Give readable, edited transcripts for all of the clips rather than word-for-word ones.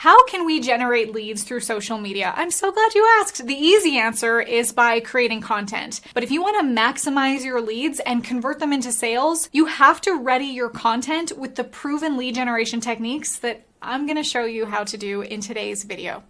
How can we generate leads through social media? I'm so glad you asked. The easy answer is by creating content. But if you want to maximize your leads and convert them into sales, you have to ready your content with the proven lead generation techniques that I'm going to show you how to do in today's video.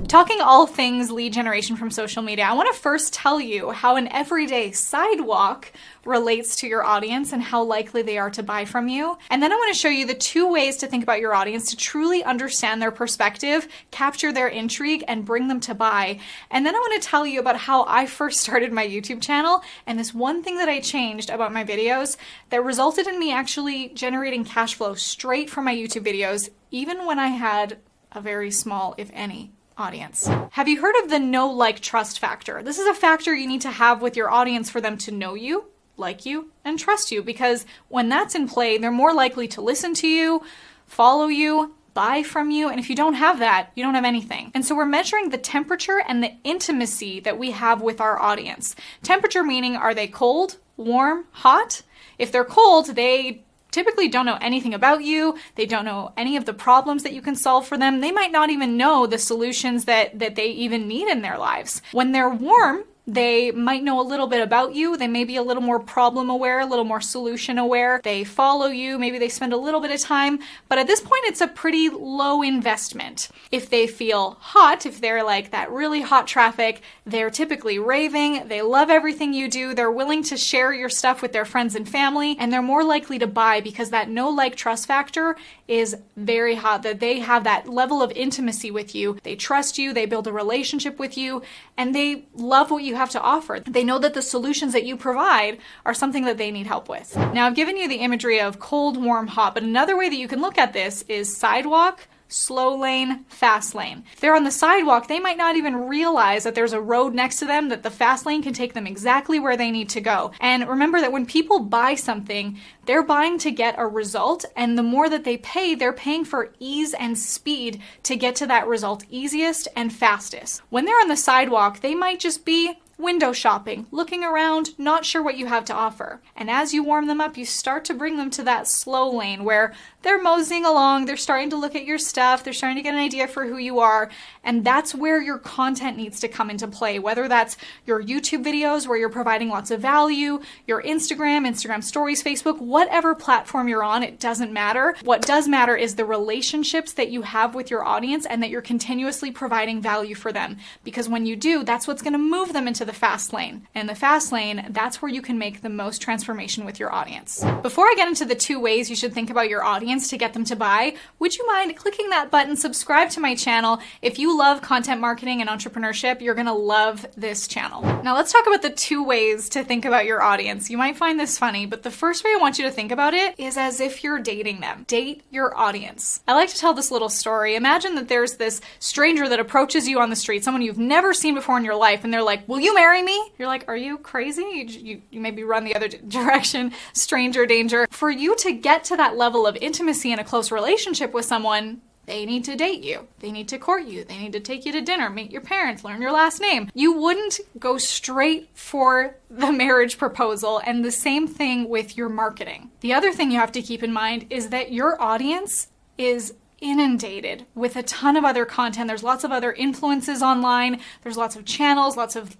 Talking all things lead generation from social media, I want to first tell you how an everyday sidewalk relates to your audience and how likely they are to buy from you. And then I want to show you the 2 ways to think about your audience to truly understand their perspective, capture their intrigue, and bring them to buy. And then I want to tell you about how I first started my YouTube channel and this one thing that I changed about my videos that resulted in me actually generating cash flow straight from my YouTube videos, even when I had a very small, if any, audience. Have you heard of the know, like, trust factor? This is a factor you need to have with your audience for them to know you, like you, and trust you, because when that's in play, they're more likely to listen to you, follow you, buy from you, and if you don't have that, you don't have anything. And so we're measuring the temperature and the intimacy that we have with our audience. Temperature meaning, are they cold, warm, hot? If they're cold, they typically don't know anything about you. They don't know any of the problems that you can solve for them. They might not even know the solutions that they even need in their lives. When they're warm, they might know a little bit about you. They may be a little more problem aware, a little more solution aware. They follow you. Maybe they spend a little bit of time. But at this point, it's a pretty low investment. If they feel hot, if they're like that really hot traffic, they're typically raving. They love everything you do. They're willing to share your stuff with their friends and family. And they're more likely to buy because that know, like, trust factor is very hot, that they have that level of intimacy with you. They trust you. They build a relationship with you. And they love what you have to offer. They know that the solutions that you provide are something that they need help with. Now, I've given you the imagery of cold, warm, hot, but another way that you can look at this is sidewalk, slow lane, fast lane. If they're on the sidewalk, they might not even realize that there's a road next to them, that the fast lane can take them exactly where they need to go. And remember that when people buy something, they're buying to get a result, and the more that they pay, they're paying for ease and speed to get to that result easiest and fastest. When they're on the sidewalk, they might just be window shopping, looking around, not sure what you have to offer. And as you warm them up, you start to bring them to that slow lane where they're moseying along, they're starting to look at your stuff, they're starting to get an idea for who you are, and that's where your content needs to come into play, whether that's your YouTube videos where you're providing lots of value, your Instagram stories, Facebook, whatever platform you're on, it doesn't matter. What does matter is the relationships that you have with your audience and that you're continuously providing value for them. Because when you do, that's what's going to move them into the fast lane. And the fast lane, that's where you can make the most transformation with your audience. Before I get into the 2 ways you should think about your audience to get them to buy, would you mind clicking that button, subscribe to my channel? If you love content marketing and entrepreneurship, you're gonna love this channel. Now let's talk about the 2 ways to think about your audience. You might find this funny, but the first way I want you to think about it is as if you're dating them. Date your audience. I like to tell this little story. Imagine that there's this stranger that approaches you on the street, someone you've never seen before in your life, and they're like, "Will you marry me?" You're like, "Are you crazy?" You maybe run the other direction, stranger danger. For you to get to that level of intimacy in a close relationship with someone, they need to date you. They need to court you. They need to take you to dinner, meet your parents, learn your last name. You wouldn't go straight for the marriage proposal, and the same thing with your marketing. The other thing you have to keep in mind is that your audience is inundated with a ton of other content. There's lots of other influences online. There's lots of channels, lots of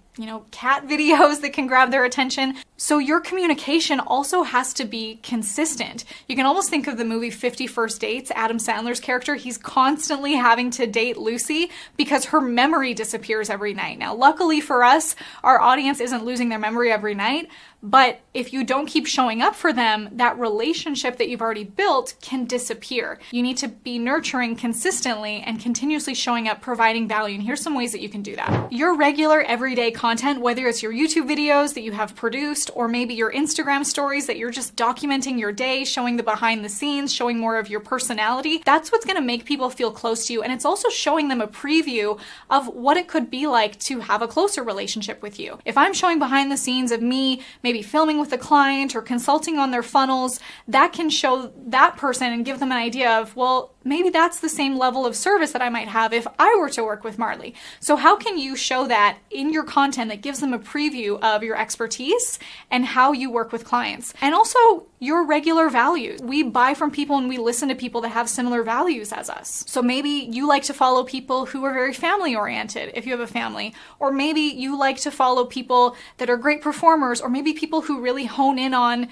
cat videos that can grab their attention. So your communication also has to be consistent. You can almost think of the movie 50 First Dates. Adam Sandler's character, he's constantly having to date Lucy because her memory disappears every night. Now, luckily for us, our audience isn't losing their memory every night, but if you don't keep showing up for them, that relationship that you've already built can disappear. You need to be nurturing consistently and continuously showing up, providing value. And here's some ways that you can do that. Your regular everyday content, whether it's your YouTube videos that you have produced, or maybe your Instagram stories that you're just documenting your day, showing the behind the scenes, showing more of your personality, that's what's gonna make people feel close to you. And it's also showing them a preview of what it could be like to have a closer relationship with you. If I'm showing behind the scenes of me, maybe filming with a client or consulting on their funnels, that can show that person and give them an idea of, well, maybe that's the same level of service that I might have if I were to work with Marley. So how can you show that in your content that gives them a preview of your expertise and how you work with clients? And also your regular values. We buy from people and we listen to people that have similar values as us. So maybe you like to follow people who are very family oriented if you have a family, or maybe you like to follow people that are great performers, or maybe people who really hone in on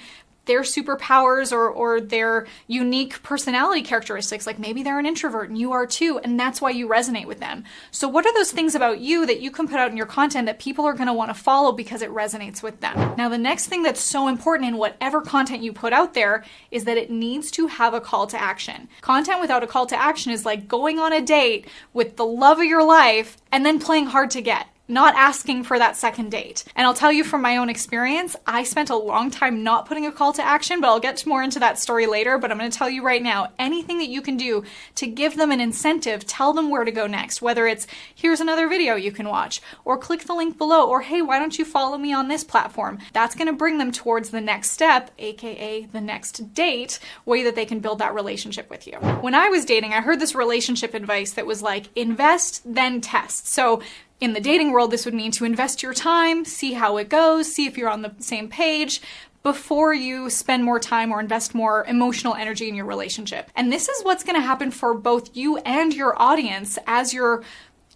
their superpowers or their unique personality characteristics. Like maybe they're an introvert and you are too, and that's why you resonate with them. So what are those things about you that you can put out in your content that people are going to want to follow because it resonates with them? Now, the next thing that's so important in whatever content you put out there is that it needs to have a call to action. Content without a call to action is like going on a date with the love of your life and then playing hard to get, not asking for that second date. And I'll tell you from my own experience, I spent a long time not putting a call to action, but I'll get more into that story later. But I'm going to tell you right now, anything that you can do to give them an incentive, tell them where to go next, whether it's here's another video you can watch, or click the link below, or hey, why don't you follow me on this platform? That's going to bring them towards the next step, aka the next date, way that they can build that relationship with you. When I was dating, I heard this relationship advice that was like, invest, then test. So in the dating world, this would mean to invest your time, see how it goes, see if you're on the same page before you spend more time or invest more emotional energy in your relationship. And this is what's going to happen for both you and your audience as you're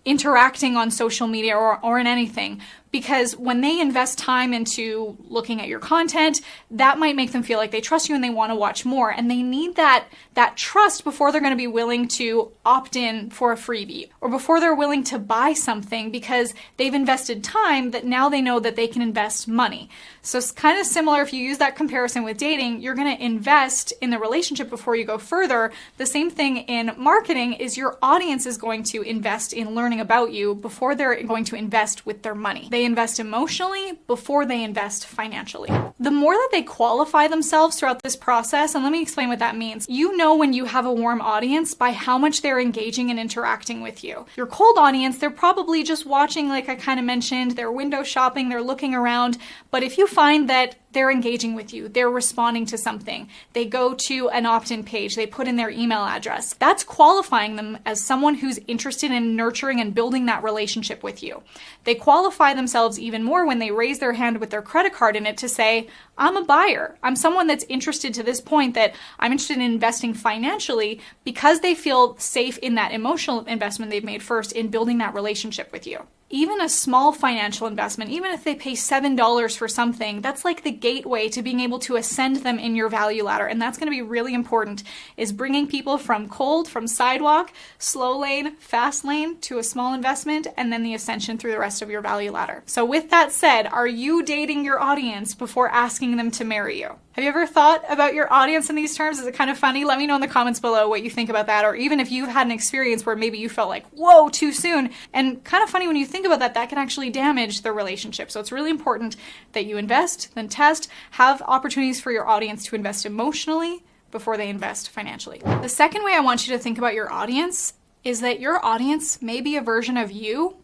interacting on social media or in anything. Because when they invest time into looking at your content, that might make them feel like they trust you and they want to watch more. And they need that trust before they're going to be willing to opt in for a freebie, or before they're willing to buy something because they've invested time that now they know that they can invest money. So it's kind of similar. If you use that comparison with dating, you're going to invest in the relationship before you go further. The same thing in marketing is your audience is going to invest in learning about you before they're going to invest with their money. They invest emotionally before they invest financially. The more that they qualify themselves throughout this process, and let me explain what that means. You know when you have a warm audience by how much they're engaging and interacting with you. Your cold audience, they're probably just watching, like I kind of mentioned, they're window shopping, they're looking around. But if you find that they're engaging with you, they're responding to something, they go to an opt-in page, they put in their email address, that's qualifying them as someone who's interested in nurturing and building that relationship with you. They qualify themselves even more when they raise their hand with their credit card in it to say, I'm a buyer. I'm someone that's interested to this point that I'm interested in investing financially, because they feel safe in that emotional investment they've made first in building that relationship with you. Even a small financial investment, even if they pay $7 for something, that's like the gateway to being able to ascend them in your value ladder. And that's going to be really important, is bringing people from cold, from sidewalk, slow lane, fast lane, to a small investment, and then the ascension through the rest of your value ladder. So with that said, are you dating your audience before asking them to marry you? Have you ever thought about your audience in these terms? Is it kind of funny? Let me know in the comments below what you think about that, or even if you've had an experience where maybe you felt like, whoa, too soon. And kind of funny when you think about that, that can actually damage the relationship. So it's really important that you invest, then test, have opportunities for your audience to invest emotionally before they invest financially. The second way I want you to think about your audience is that your audience may be a version of you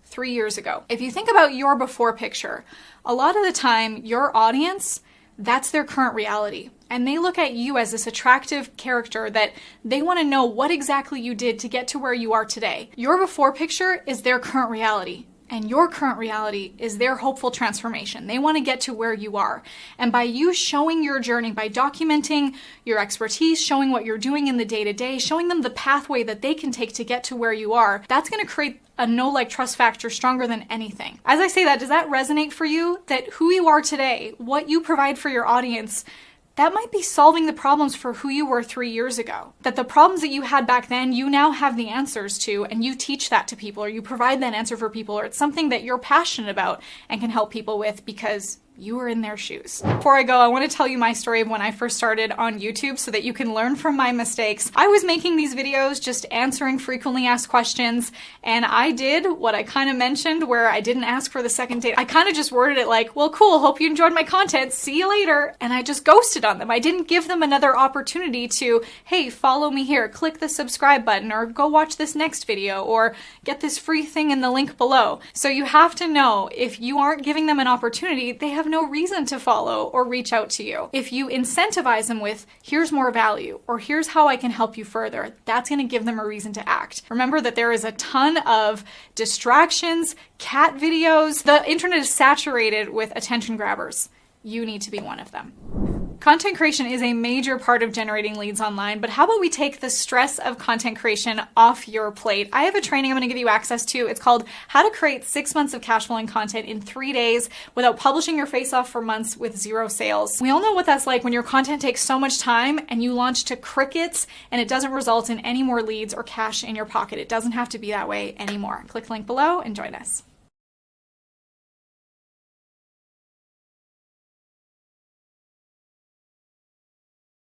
3 years ago. If you think about your before picture, a lot of the time your audience, that's their current reality. And they look at you as this attractive character that they want to know what exactly you did to get to where you are today. Your before picture is their current reality. And your current reality is their hopeful transformation. They want to get to where you are. And by you showing your journey, by documenting your expertise, showing what you're doing in the day-to-day, showing them the pathway that they can take to get to where you are, that's going to create a know-like trust factor stronger than anything. As I say that, does that resonate for you? That who you are today, what you provide for your audience, that might be solving the problems for who you were 3 years ago. That the problems that you had back then, you now have the answers to, and you teach that to people, or you provide that answer for people, or it's something that you're passionate about and can help people with because you were in their shoes. Before I go, I want to tell you my story of when I first started on YouTube so that you can learn from my mistakes. I was making these videos just answering frequently asked questions, and I did what I kind of mentioned where I didn't ask for the second date. I kind of just worded it like, well, cool, hope you enjoyed my content, see you later, and I just ghosted on them. I didn't give them another opportunity to, hey, follow me here, click the subscribe button, or go watch this next video, or get this free thing in the link below. So you have to know, if you aren't giving them an opportunity, they have have no reason to follow or reach out to you. If you incentivize them with, here's more value, or here's how I can help you further, that's going to give them a reason to act. Remember that there is a ton of distractions, cat videos. The internet is saturated with attention grabbers. You need to be one of them. Content creation is a major part of generating leads online, but how about we take the stress of content creation off your plate? I have a training I'm going to give you access to. It's called How to Create 6 Months of Cash Flowing Content in 3 Days Without Publishing Your Face Off for Months with Zero Sales. We all know what that's like when your content takes so much time and you launch to crickets and it doesn't result in any more leads or cash in your pocket. It doesn't have to be that way anymore. Click the link below and join us.